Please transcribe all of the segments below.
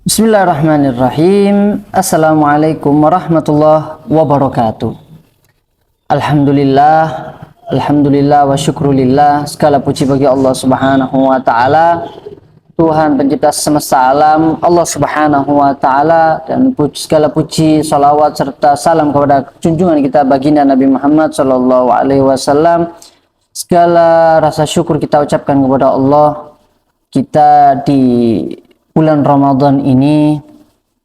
Bismillahirrahmanirrahim. Assalamualaikum warahmatullahi wabarakatuh. Alhamdulillah wa syukrulillah. Segala puji bagi Allah Subhanahu wa taala, Tuhan pencipta semesta alam, Allah Subhanahu wa taala, dan segala puji, salawat serta salam kepada junjungan kita baginda Nabi Muhammad sallallahu alaihi wasallam. Segala rasa syukur kita ucapkan kepada Allah. Kita di bulan Ramadan ini,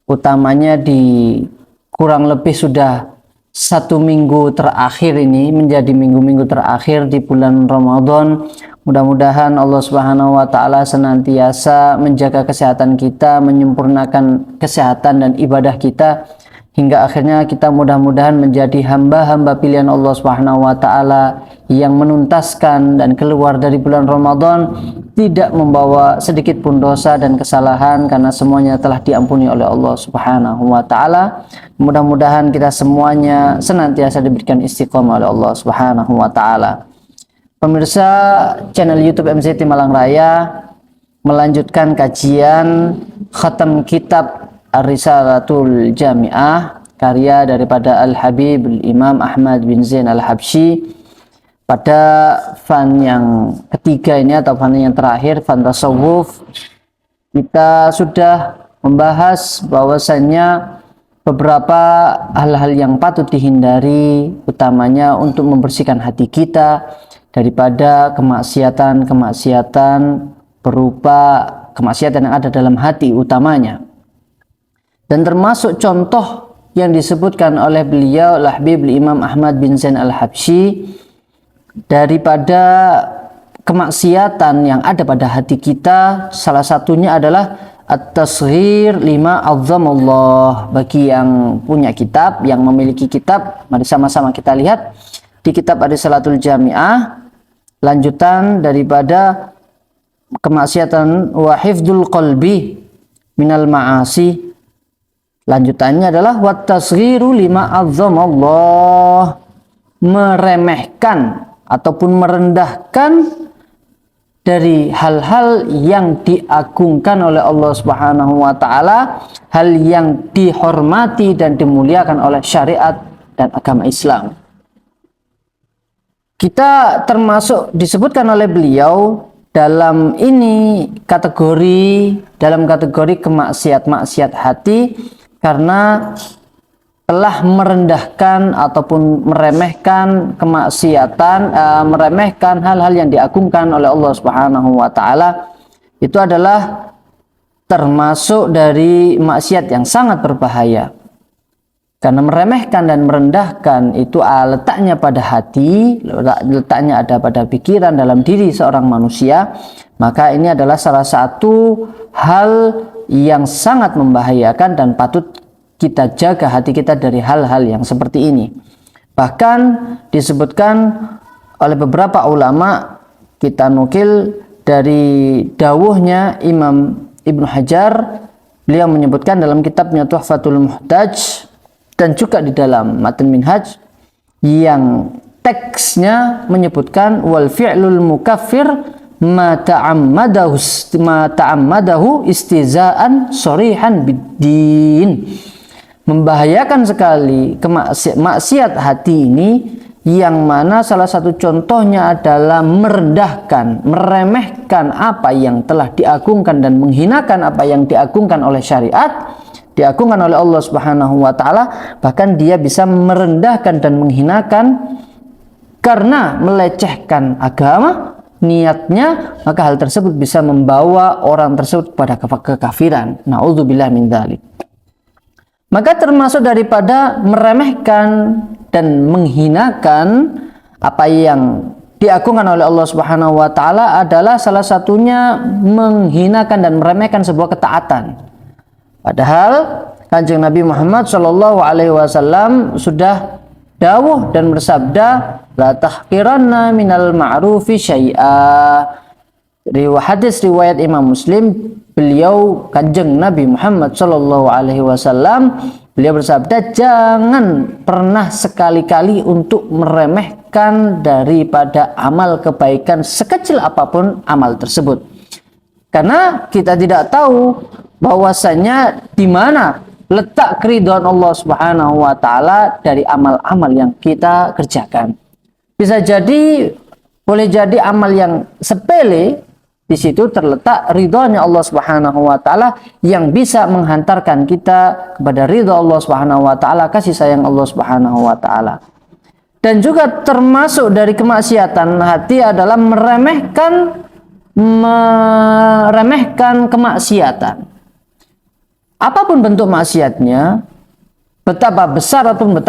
utamanya di kurang lebih sudah 1 minggu terakhir ini, menjadi minggu-minggu terakhir di bulan Ramadan. Mudah-mudahan Allah Subhanahu wa taala senantiasa menjaga kesehatan kita, menyempurnakan kesehatan dan ibadah kita, hingga akhirnya kita mudah-mudahan menjadi hamba-hamba pilihan Allah Subhanahu wa taala yang menuntaskan dan keluar dari bulan Ramadan tidak membawa sedikit pun dosa dan kesalahan, karena semuanya telah diampuni oleh Allah Subhanahu wa taala. Mudah-mudahan kita semuanya senantiasa diberikan istiqomah oleh Allah Subhanahu wa taala. Pemirsa channel YouTube MZT Malang Raya melanjutkan kajian khatam kitab Ar-Risalatul Jami'ah, karya daripada Al-Habib Imam Ahmad bin Zain Al-Habsyi. Pada fan yang ketiga ini, atau fan yang terakhir, fan tasawuf, kita sudah membahas bahwasannya beberapa hal-hal yang patut dihindari, utamanya untuk membersihkan hati kita daripada kemaksiatan berupa kemaksiatan yang ada dalam hati utamanya. Dan termasuk contoh yang disebutkan oleh beliau Al-Habib Imam Ahmad bin Zain Al-Habsyi daripada kemaksiatan yang ada pada hati kita, salah satunya adalah at-tasghir lima azzamallah. Bagi yang punya kitab, yang memiliki kitab, mari sama-sama kita lihat di kitab Ar-Risalatul Jami'ah, lanjutan daripada kemaksiatan wa hifdzul qalbi minal ma'asi. Lanjutannya adalah wat tasghiru lima azzamallah, meremehkan ataupun merendahkan dari hal-hal yang diagungkan oleh Allah Subhanahu wa taala, hal yang dihormati dan dimuliakan oleh syariat dan agama Islam. Kita termasuk disebutkan oleh beliau dalam kategori kemaksiat-maksiat hati, karena telah merendahkan ataupun meremehkan kemaksiatan, meremehkan hal-hal yang diagungkan oleh Allah Subhanahu wa taala. Itu adalah termasuk dari maksiat yang sangat berbahaya. Karena meremehkan dan merendahkan itu letaknya pada hati, letaknya ada pada pikiran dalam diri seorang manusia. Maka ini adalah salah satu hal yang sangat membahayakan dan patut kita jaga hati kita dari hal-hal yang seperti ini. Bahkan disebutkan oleh beberapa ulama, kita nukil dari dawuhnya Imam Ibnu Hajar, beliau menyebutkan dalam kitabnya Tuhfatul Muhtaj dan juga di dalam Matan Minhaj, yang teksnya menyebutkan wal fi'lul mukaffir ma ta'ammadahu istizaan shorihan biddin. Membahayakan sekali maksiat hati ini, yang mana salah satu contohnya adalah merendahkan, meremehkan apa yang telah diagungkan dan menghinakan apa yang diagungkan oleh syariat, diagungkan oleh Allah Subhanahu wa taala. Bahkan dia bisa merendahkan dan menghinakan karena melecehkan agama niatnya, maka hal tersebut bisa membawa orang tersebut pada kekafiran. Na'udzubillah min dzalik. Maka termasuk daripada meremehkan dan menghinakan apa yang diagungkan oleh Allah Subhanahu wa taala adalah salah satunya menghinakan dan meremehkan sebuah ketaatan. Padahal Kanjeng Nabi Muhammad sallallahu alaihi wasallam sudah dawuh dan bersabda, la tahqiranna minal ma'rufi syai'a. Hadis riwayat Imam Muslim, beliau Kanjeng Nabi Muhammad sallallahu alaihi wasallam, beliau bersabda, jangan pernah sekali-kali untuk meremehkan daripada amal kebaikan sekecil apapun amal tersebut. Karena kita tidak tahu bahwasanya di mana letak keridhaan Allah Subhanahu wa taala dari amal-amal yang kita kerjakan. Bisa jadi, boleh jadi amal yang sepele, di situ terletak ridhonya Allah Subhanahu wa taala yang bisa menghantarkan kita kepada ridha Allah Subhanahu wa taala, kasih sayang Allah Subhanahu wa taala. Dan juga termasuk dari kemaksiatan hati adalah meremehkan kemaksiatan. Apapun bentuk maksiatnya, betapa besar ataupun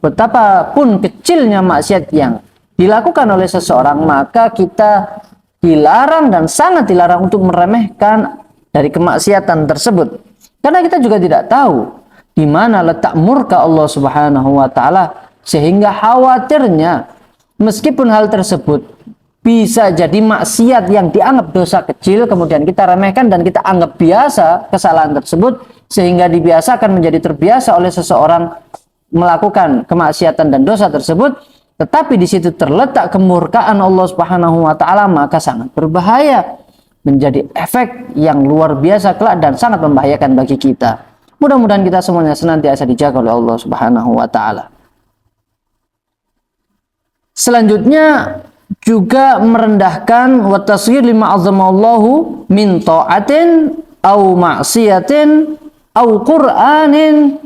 betapapun kecilnya maksiat yang dilakukan oleh seseorang, maka kita dilarang dan sangat dilarang untuk meremehkan dari kemaksiatan tersebut. Karena kita juga tidak tahu di mana letak murka Allah Subhanahu wa taala, sehingga khawatirnya meskipun hal tersebut bisa jadi maksiat yang dianggap dosa kecil, kemudian kita remehkan dan kita anggap biasa kesalahan tersebut, sehingga dibiasakan menjadi terbiasa oleh seseorang melakukan kemaksiatan dan dosa tersebut, tetapi di situ terletak kemurkaan Allah Subhanahu wa taala, maka sangat berbahaya, menjadi efek yang luar biasa kelak dan sangat membahayakan bagi kita. Mudah-mudahan kita semuanya senantiasa dijaga oleh Allah Subhanahu wa taala. Selanjutnya juga merendahkan wa tasghir lima azamallahu min ta'atin au ma'siyatin au qur'anin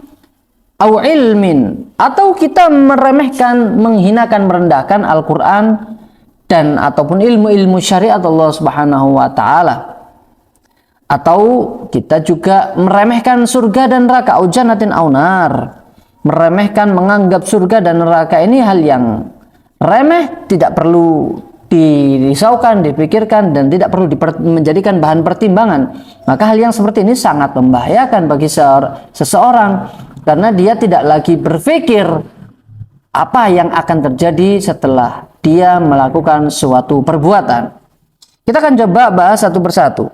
au ilmin, atau kita meremehkan, menghinakan, merendahkan Al-Qur'an dan ataupun ilmu-ilmu syariat Allah Subhanahu wa taala. Atau kita juga meremehkan surga dan neraka, au jannatin au nar. Meremehkan, menganggap surga dan neraka ini hal yang remeh, tidak perlu dirisaukan, dipikirkan, dan tidak perlu menjadikan bahan pertimbangan. Maka hal yang seperti ini sangat membahayakan bagi seseorang, karena dia tidak lagi berpikir apa yang akan terjadi setelah dia melakukan suatu perbuatan. Kita akan coba bahas satu persatu,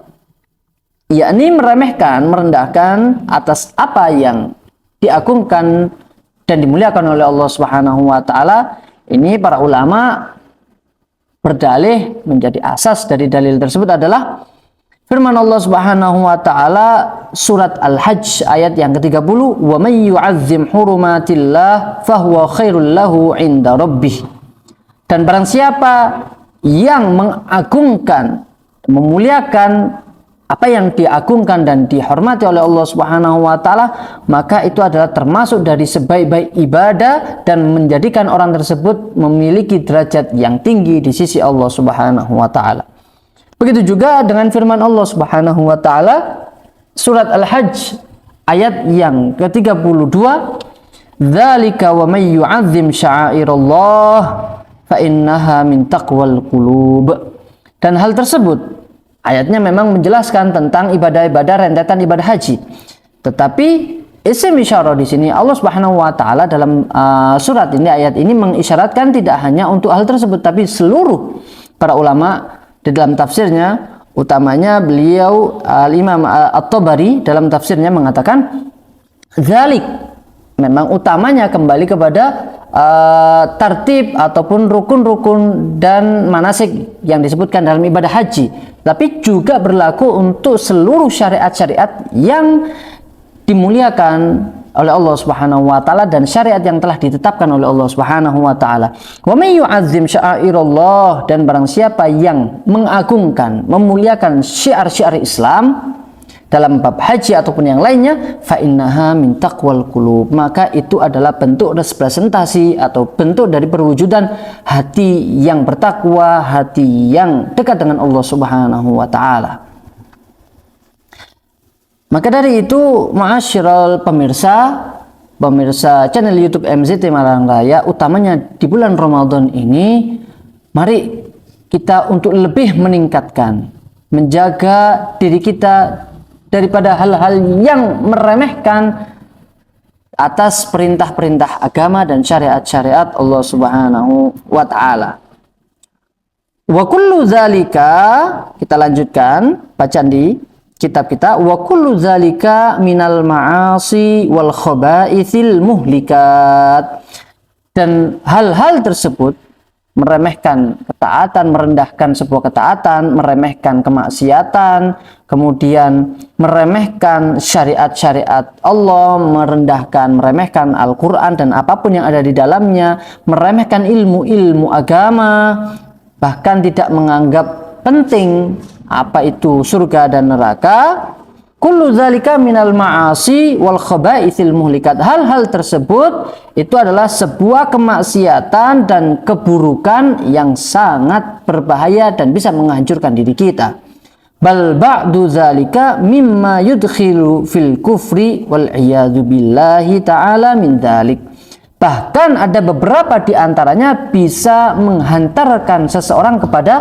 yakni meremehkan, merendahkan atas apa yang diagungkan dan dimuliakan oleh Allah Subhanahu wa taala. Ini para ulama berdalih, menjadi asas dari dalil tersebut adalah firman Allah Subhanahu wa taala surat Al-Hajj ayat yang ke-30, "Wa may yu'azzim hurumatillah fahuwa khairul lahu 'inda rabbih." Dan barang siapa yang mengagungkan, memuliakan apa yang diagungkan dan dihormati oleh Allah Subhanahu wa taala, maka itu adalah termasuk dari sebaik-baik ibadah dan menjadikan orang tersebut memiliki derajat yang tinggi di sisi Allah Subhanahu wa taala. Begitu juga dengan firman Allah Subhanahu wa taala surat Al-Hajj ayat yang ke-32, "Dzalika wa may yu'azzim sya'airallah fa innaha min taqwal qulub." Dan hal tersebut, ayatnya memang menjelaskan tentang ibadah-ibadah, rentetan ibadah haji. Tetapi isim isyarah di sini Allah Subhanahu wa taala dalam surat ini, ayat ini mengisyaratkan tidak hanya untuk hal tersebut, tapi seluruh para ulama di dalam tafsirnya, utamanya beliau Al-Imam At-Tabari dalam tafsirnya mengatakan dzalik, memang utamanya kembali kepada tartib ataupun rukun-rukun dan manasik yang disebutkan dalam ibadah haji, tapi juga berlaku untuk seluruh syariat-syariat yang dimuliakan oleh Allah Subhanahu wa taala dan syariat yang telah ditetapkan oleh Allah Subhanahu wa taala. Wa may yu'azzim sya'airallah, dan barang siapa yang mengagungkan, memuliakan syiar-syiar Islam dalam bab haji ataupun yang lainnya, fa innaha min taqwal qulub, maka itu adalah bentuk representasi atau bentuk dari perwujudan hati yang bertakwa, hati yang dekat dengan Allah Subhanahu wa taala. Maka dari itu, ma'asyiral pemirsa channel YouTube MZT Malang Raya, utamanya di bulan Ramadan ini, mari kita untuk lebih meningkatkan, menjaga diri kita daripada hal-hal yang meremehkan atas perintah-perintah agama dan syariat-syariat Allah Subhanahu wa taala. Wa kullu zalika, kita lanjutkan bacaan di kitab kita, wa kullu zalika minal ma'asi wal khaba'ithil muhlikat. Dan hal-hal tersebut meremehkan ketaatan, merendahkan sebuah ketaatan, meremehkan kemaksiatan, kemudian meremehkan syariat-syariat Allah, meremehkan Al-Quran dan apapun yang ada di dalamnya, meremehkan ilmu-ilmu agama, bahkan tidak menganggap penting apa itu surga dan neraka. Kullu dzalika minal ma'asi wal khaba'ithil muhlikat. Hal-hal tersebut itu adalah sebuah kemaksiatan dan keburukan yang sangat berbahaya dan bisa menghancurkan diri kita. Bal ba'du dzalika mimma yudkhilu fil kufri wal iyadu billahi ta'ala min dzalik. Bahkan ada beberapa di antaranya bisa menghantarkan seseorang kepada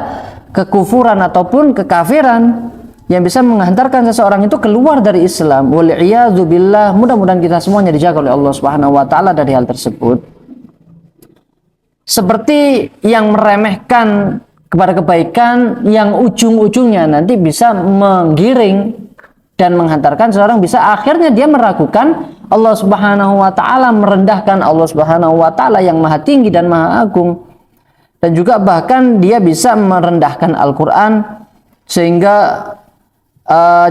kekufuran ataupun kekafiran, yang bisa menghantarkan seseorang itu keluar dari Islam. Wal'iyadzu billah. Mudah-mudahan kita semuanya dijaga oleh Allah Subhanahu wa taala dari hal tersebut. Seperti yang meremehkan kepada kebaikan yang ujung-ujungnya nanti bisa menggiring dan menghantarkan seseorang, bisa akhirnya dia meragukan Allah Subhanahu wa taala, merendahkan Allah Subhanahu wa taala yang maha tinggi dan maha agung. Dan juga bahkan dia bisa merendahkan Al-Qur'an, sehingga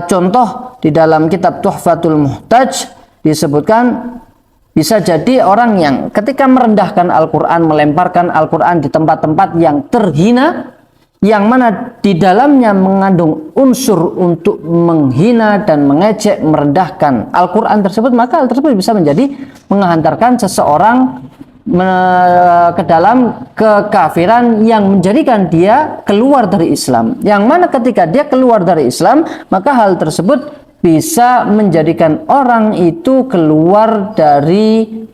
contoh di dalam kitab Tuhfatul Muhtaj disebutkan bisa jadi orang yang ketika merendahkan Al-Quran, melemparkan Al-Quran di tempat-tempat yang terhina, yang mana di dalamnya mengandung unsur untuk menghina dan mengejek, merendahkan Al-Quran tersebut, maka hal tersebut bisa menjadi menghantarkan seseorang ke dalam kekafiran yang menjadikan dia keluar dari Islam. Yang mana ketika dia keluar dari Islam, maka hal tersebut bisa menjadikan orang itu keluar dari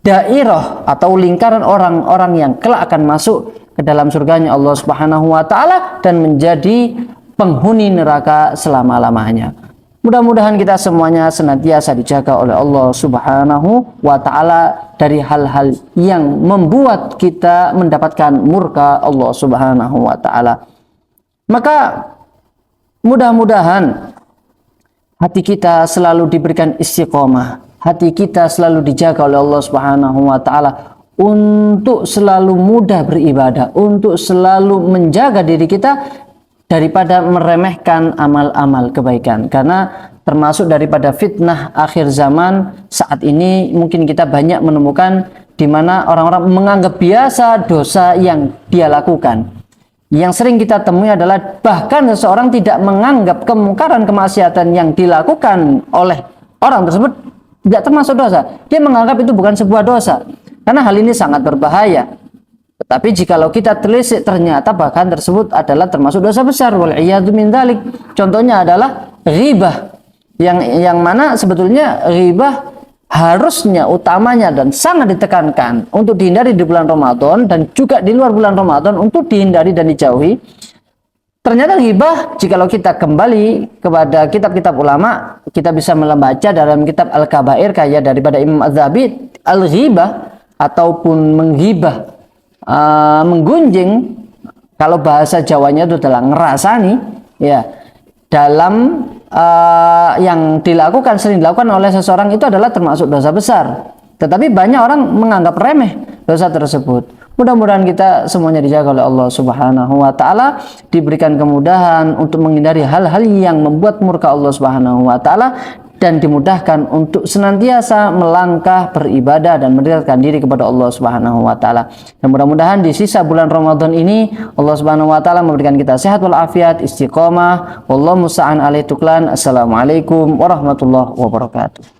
dairah atau lingkaran orang-orang yang kelak akan masuk ke dalam surganya Allah Subhanahu wa taala dan menjadi penghuni neraka selama-lamanya. Mudah-mudahan kita semuanya senantiasa dijaga oleh Allah Subhanahu wa taala dari hal-hal yang membuat kita mendapatkan murka Allah Subhanahu wa taala. Maka mudah-mudahan hati kita selalu diberikan istiqomah, hati kita selalu dijaga oleh Allah Subhanahu wa taala untuk selalu mudah beribadah, untuk selalu menjaga diri kita daripada meremehkan amal-amal kebaikan. Karena termasuk daripada fitnah akhir zaman saat ini, mungkin kita banyak menemukan di mana orang-orang menganggap biasa dosa yang dia lakukan. Yang sering kita temui adalah bahkan seseorang tidak menganggap kemungkaran, kemaksiatan yang dilakukan oleh orang tersebut tidak termasuk dosa. Dia menganggap itu bukan sebuah dosa. Karena hal ini sangat berbahaya. Tetapi jikalau kita telisik, ternyata bahkan tersebut adalah termasuk dosa besar. Wal'iyadu min dzalik. Contohnya adalah ghibah, yang mana sebetulnya ghibah harusnya, utamanya dan sangat ditekankan untuk dihindari di bulan Ramadan dan juga di luar bulan Ramadan untuk dihindari dan dijauhi. Ternyata ghibah, jikalau kita kembali kepada kitab-kitab ulama, kita bisa membaca dalam kitab Al-Kabair kayak daripada Imam Az-Zahabi, al-ghibah ataupun menghibah, menggunjing, kalau bahasa Jawanya itu adalah ngerasani, ya, dalam yang dilakukan, sering dilakukan oleh seseorang itu adalah termasuk dosa besar. Tetapi banyak orang menganggap remeh dosa tersebut. Mudah-mudahan kita semuanya dijaga oleh Allah Subhanahu wa taala, diberikan kemudahan untuk menghindari hal-hal yang membuat murka Allah Subhanahu wa taala, dan dimudahkan untuk senantiasa melangkah beribadah dan mendekatkan diri kepada Allah Subhanahu wa taala. Dan mudah-mudahan di sisa bulan Ramadan ini Allah Subhanahu wa taala memberikan kita sehat walafiat, istiqomah. Wallahu musta'an alaihi tuklan. Assalamualaikum warahmatullahi wabarakatuh.